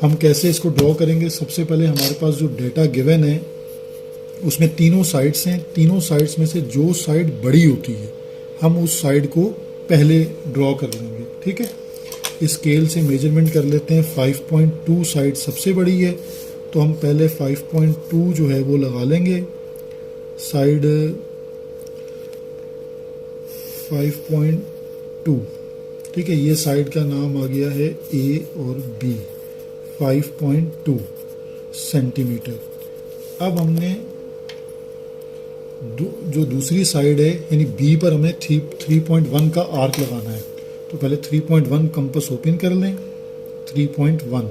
हम कैसे इसको ड्रॉ करेंगे? सबसे पहले हमारे पास जो डेटा गिवन है उसमें तीनों साइड्स हैं। तीनों साइड्स में से जो साइड बड़ी होती है हम उस साइड को पहले ड्रॉ कर लेंगे, ठीक है। स्केल से मेजरमेंट कर लेते हैं। 5.2 साइड सबसे बड़ी है, तो हम पहले 5.2 जो है वो लगा लेंगे। साइड 5.2, ठीक है। ये साइड का नाम आ गया है ए और बी। 5.2 सेंटीमीटर। अब हमने जो दूसरी साइड है यानी बी पर हमें 3.1 का आर्क लगाना है, तो पहले 3.1 कंपास ओपन कर लें। 3.1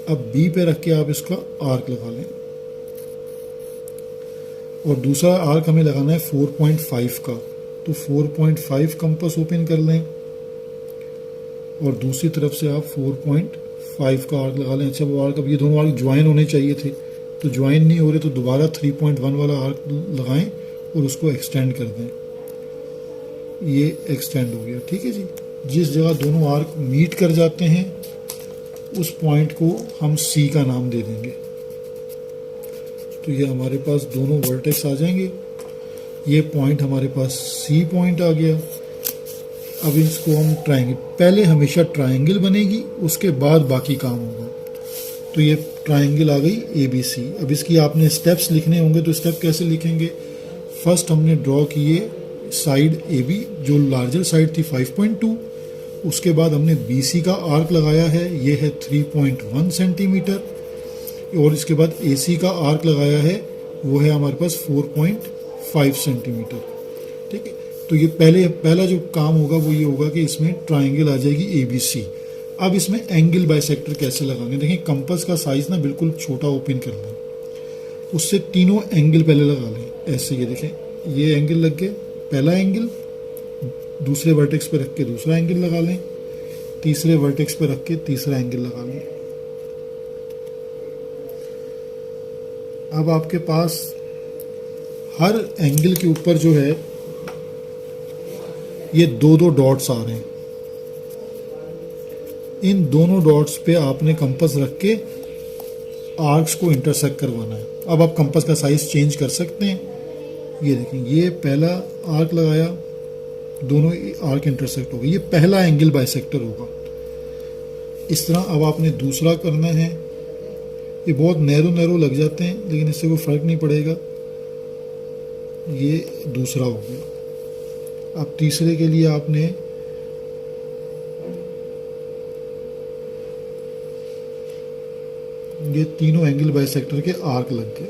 अब बी पे रख के आप इसका आर्क लगा लें, और दूसरा आर्क हमें लगाना है 4.5 का, तो 4.5 कंपास ओपन कर लें और दूसरी तरफ से आप 4.5 का आर्क लगा लें। अच्छा, वो आर्क, अब ये दोनों आर्क ज्वाइन होने चाहिए थे, तो ज्वाइन नहीं हो रहे, तो दोबारा 3.1 वाला आर्क लगाएं और उसको एक्सटेंड कर दें। ये एक्सटेंड हो गया, ठीक है जी। जिस जगह दोनों आर्क मीट कर जाते हैं उस पॉइंट को हम सी का नाम दे देंगे। तो ये हमारे पास दोनों वर्टेक्स आ जाएंगे। ये पॉइंट हमारे पास सी पॉइंट आ गया। अब इसको हम ट्रायंगल, पहले हमेशा ट्रायंगल बनेगी, उसके बाद बाकी काम होगा। तो ये ट्रायंगल आ गई ए बी सी। अब इसकी आपने स्टेप्स लिखने होंगे, तो स्टेप कैसे लिखेंगे? फर्स्ट हमने ड्रॉ किए साइड ए बी, जो लार्जर साइड थी 5.2। उसके बाद हमने बी सी का आर्क लगाया है, ये है 3.1 सेंटीमीटर। और इसके बाद ए सी का आर्क लगाया है, वो है हमारे पास 4.5 सेंटीमीटर, ठीक है। तो ये पहला जो काम होगा वो ये होगा कि इसमें ट्रायंगल आ जाएगी ए बी सी। अब इसमें एंगल बाइसेक्टर कैसे लगाएंगे? देखिए, कंपास का साइज ना बिल्कुल छोटा ओपन कर लें, उससे तीनों एंगल पहले लगा लें। ऐसे ये देखें, ये एंगल लग गए, पहला एंगल, दूसरे वर्टेक्स पे रख के दूसरा एंगल लगा लें, तीसरे वर्टेक्स पे रख के तीसरा एंगल लगा लें। अब आपके पास हर एंगल के ऊपर जो है ये दो दो डॉट्स आ रहे हैं। इन दोनों डॉट्स पे आपने कंपास रख के आर्क्स को इंटरसेक्ट करवाना है। अब आप कंपास का साइज चेंज कर सकते हैं। ये देखें, ये पहला आर्क लगाया, दोनों आर्क इंटरसेक्ट हो गए, ये पहला एंगल बाइसेक्टर होगा। इस तरह अब आपने दूसरा करना है। ये बहुत नैरो लग जाते हैं, लेकिन इससे कोई फर्क नहीं पड़ेगा। ये दूसरा हो गया। अब तीसरे के लिए आपने ये तीनों एंगल बाइसेक्टर के आर्क लग गए।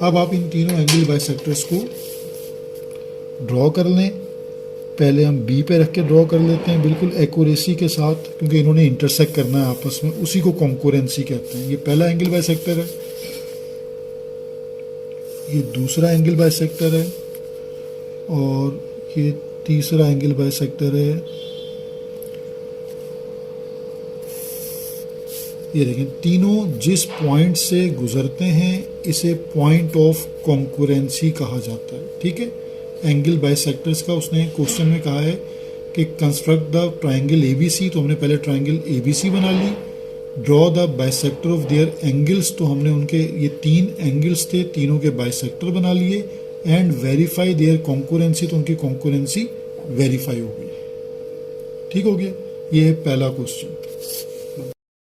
अब आप इन तीनों एंगल बाइसेक्टर्स को ड्रॉ कर लें। पहले हम बी पे रख के ड्रॉ कर लेते हैं बिल्कुल एक्यूरेसी के साथ, क्योंकि इन्होंने इंटरसेक्ट करना है आपस में, उसी को कॉन्करेंसी कहते हैं। ये पहला एंगल बाइसेक्टर है, ये दूसरा एंगल बाइसेक्टर है, और ये तीसरा एंगल बाइसेक्टर है। ये देखें, तीनों जिस पॉइंट से गुजरते हैं इसे पॉइंट ऑफ कॉन्करेंसी कहा जाता है, ठीक है। एंगल बाइसेक्टर्स का उसने क्वेश्चन में कहा है कि कंस्ट्रक्ट द ट्रायंगल एबीसी, तो हमने पहले ट्रायंगल एबीसी बना ली। Draw the bisector of their angles, तो हमने उनके ये तीन एंगल्स थे, तीनों के बाइसेक्टर बना लिए। एंड वेरीफाई देयर कॉन्करेंसी, तो उनकी कॉन्करेंसी वेरीफाई हो गई, ठीक हो गया। ये है पहला क्वेश्चन।